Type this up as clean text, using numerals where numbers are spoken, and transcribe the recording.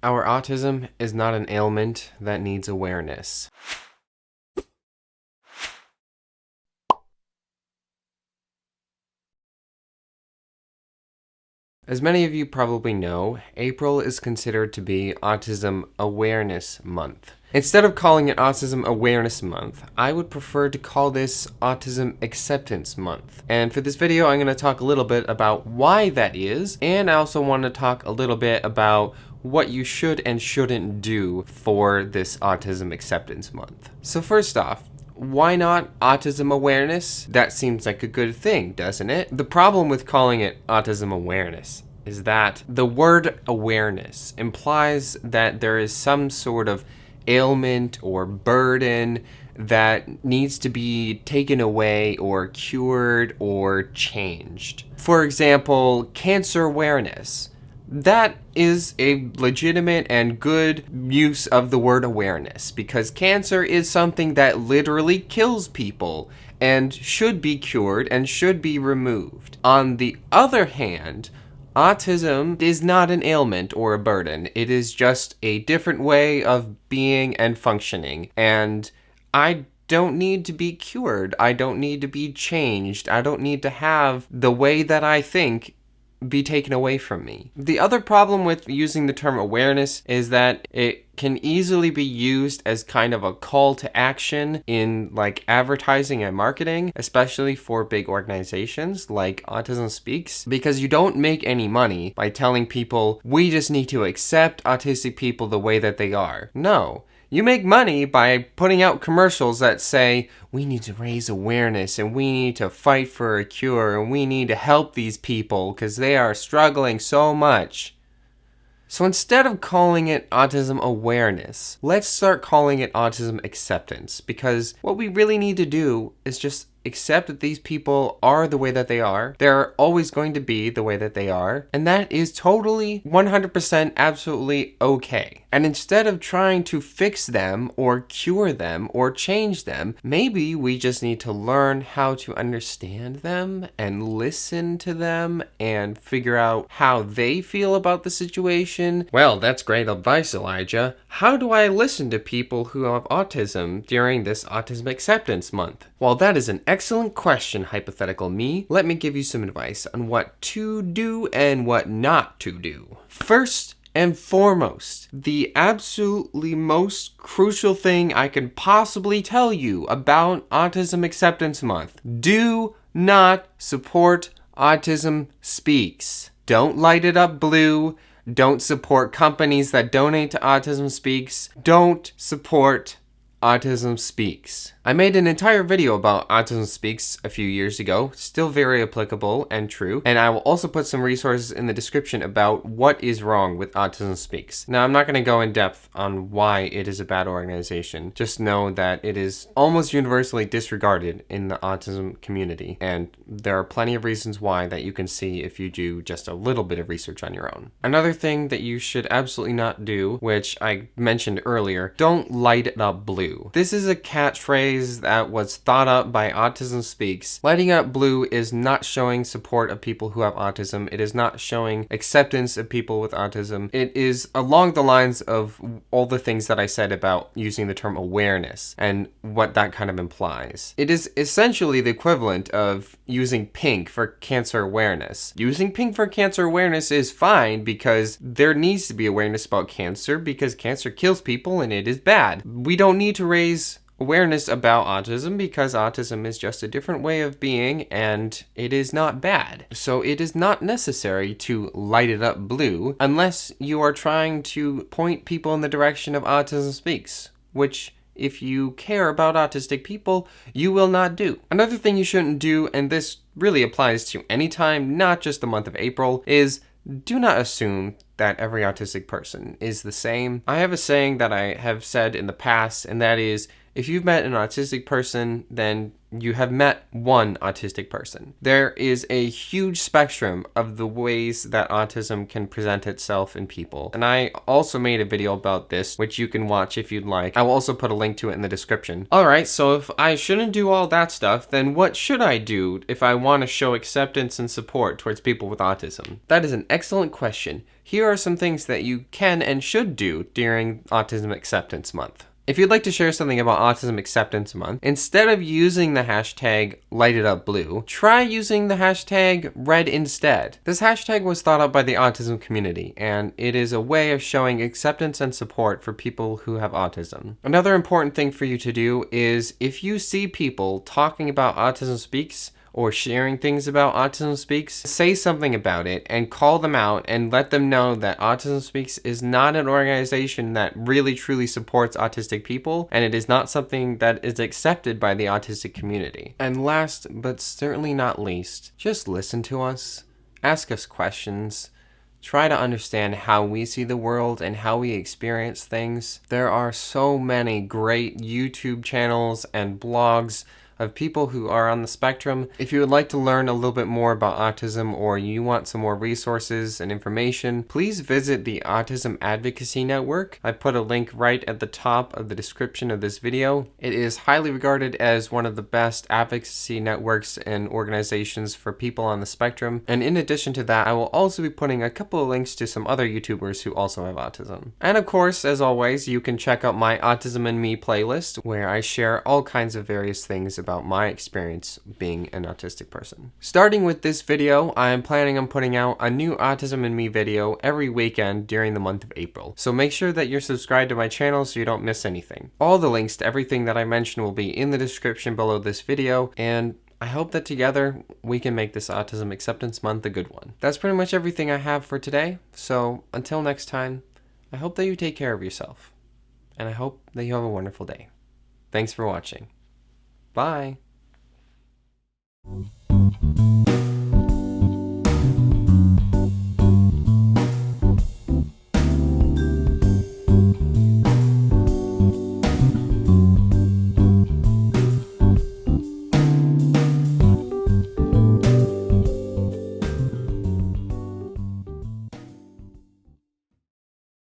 Our autism is not an ailment that needs awareness. As many of you probably know, April is considered to be Autism Awareness Month. Instead of calling it Autism Awareness Month, I would prefer to call this Autism Acceptance Month. And for this video, I'm going to talk a little bit about why that is, and I also want to talk a little bit about what you should and shouldn't do for this Autism Acceptance Month. So first off, why not autism awareness? That seems like a good thing, doesn't it? The problem with calling it autism awareness is that the word awareness implies that there is some sort of ailment or burden that needs to be taken away or cured or changed. For example, cancer awareness. That is a legitimate and good use of the word awareness because cancer is something that literally kills people and should be cured and should be removed. On the other hand, autism is not an ailment or a burden. It is just a different way of being and functioning. And I don't need to be cured. I don't need to be changed. I don't need to have the way that I think be taken away from me. The other problem with using the term awareness is that it can easily be used as kind of a call to action in like advertising and marketing, especially for big organizations like Autism Speaks, because you don't make any money by telling people, we just need to accept autistic people the way that they are. No. You make money by putting out commercials that say, we need to raise awareness and we need to fight for a cure and we need to help these people because they are struggling so much. So instead of calling it autism awareness, let's start calling it autism acceptance, because what we really need to do is just accept that these people are the way that they are. They're always going to be the way that they are. And that is totally 100% absolutely okay. And instead of trying to fix them or cure them or change them, maybe we just need to learn how to understand them and listen to them and figure out how they feel about the situation. Well, that's great advice, Elijah. How do I listen to people who have autism during this Autism Acceptance Month? Well, that is an excellent question, hypothetical me. Let me give you some advice on what to do and what not to do. First and foremost, the absolutely most crucial thing I can possibly tell you about Autism Acceptance Month: do not support Autism Speaks. Don't light it up blue. Don't support companies that donate to Autism Speaks. Don't support Autism Speaks. I made an entire video about Autism Speaks a few years ago, still very applicable and true, and I will also put some resources in the description about what is wrong with Autism Speaks. Now, I'm not going to go in depth on why it is a bad organization. Just know that it is almost universally disregarded in the autism community, and there are plenty of reasons why that you can see if you do just a little bit of research on your own. Another thing that you should absolutely not do, which I mentioned earlier, don't light it up blue. This is a catchphrase that was thought up by Autism Speaks. Lighting up blue is not showing support of people who have autism. It is not showing acceptance of people with autism. It is along the lines of all the things that I said about using the term awareness and what that kind of implies. It is essentially the equivalent of using pink for cancer awareness. Using pink for cancer awareness is fine because there needs to be awareness about cancer because cancer kills people and it is bad. We don't need to raise awareness about autism because autism is just a different way of being and it is not bad. So it is not necessary to light it up blue unless you are trying to point people in the direction of Autism Speaks, which if you care about autistic people, you will not do. Another thing you shouldn't do, and this really applies to any time, not just the month of April, is do not assume that every autistic person is the same. I have a saying that I have said in the past, and that is, if you've met an autistic person, then you have met one autistic person. There is a huge spectrum of the ways that autism can present itself in people. And I also made a video about this, which you can watch if you'd like. I will also put a link to it in the description. Alright, so if I shouldn't do all that stuff, then what should I do if I want to show acceptance and support towards people with autism? That is an excellent question. Here are some things that you can and should do during Autism Acceptance Month. If you'd like to share something about Autism Acceptance Month, instead of using the hashtag #LightItUpBlue, try using the hashtag #Red instead. This hashtag was thought up by the autism community, and it is a way of showing acceptance and support for people who have autism. Another important thing for you to do is, if you see people talking about Autism Speaks, or sharing things about Autism Speaks, say something about it and call them out and let them know that Autism Speaks is not an organization that really truly supports autistic people, and it is not something that is accepted by the autistic community. And last, but certainly not least, just listen to us, ask us questions, try to understand how we see the world and how we experience things. There are so many great YouTube channels and blogs of people who are on the spectrum. If you would like to learn a little bit more about autism, or you want some more resources and information, please visit the Autism Advocacy Network. I put a link right at the top of the description of this video. It is highly regarded as one of the best advocacy networks and organizations for people on the spectrum. And in addition to that, I will also be putting a couple of links to some other YouTubers who also have autism. And of course, as always, you can check out my Autism and Me playlist, where I share all kinds of various things about my experience being an autistic person. Starting with this video, I am planning on putting out a new Autism and Me video every weekend during the month of April. So make sure that you're subscribed to my channel so you don't miss anything. All the links to everything that I mentioned will be in the description below this video, and I hope that together we can make this Autism Acceptance Month a good one. That's pretty much everything I have for today. So until next time, I hope that you take care of yourself, and I hope that you have a wonderful day. Thanks for watching. Bye.